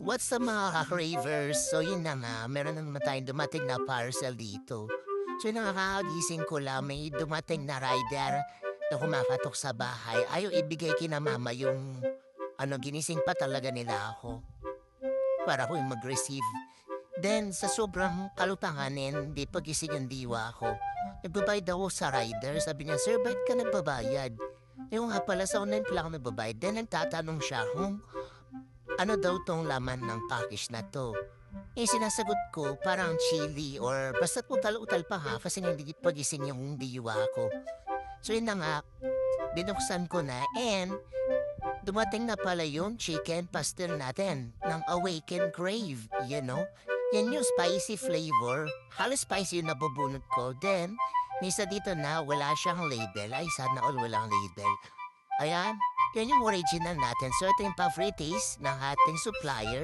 What's up mga ka-cravers? So yun na nga, meron na naman tayong dumating na parcel dito. So yun na nga, kakagising ko lang, may dumating na rider na kumakatok sa bahay. Ayaw ibigay kina mama yung ginising pa talaga nila ako para ko yung mag-receive. Then sa sobrang kalutanganin, di pagising yung diwa ko. Nagbabayad ako sa rider, sabi niya, "Sir, bakit ka nagbabayad?" Yung nga pala sa online pala ako nagbabayad. Then nagtatanong siya kung ano daw tong laman ng package na to? Sinasagot ko parang chili or basta utal-utal pa ha kasi hindi pagising yung diwa ko. So yun na nga, binuksan ko na and dumating na pala yung chicken pastel natin ng Awaken Crave, you know? Yan yung spicy flavor. Halos spicy yung nabubunot ko. Then, misa dito na wala siyang label. Ay, sana all walang label. Ayan, yan yung original natin. So ito yung favorites ng ating supplier.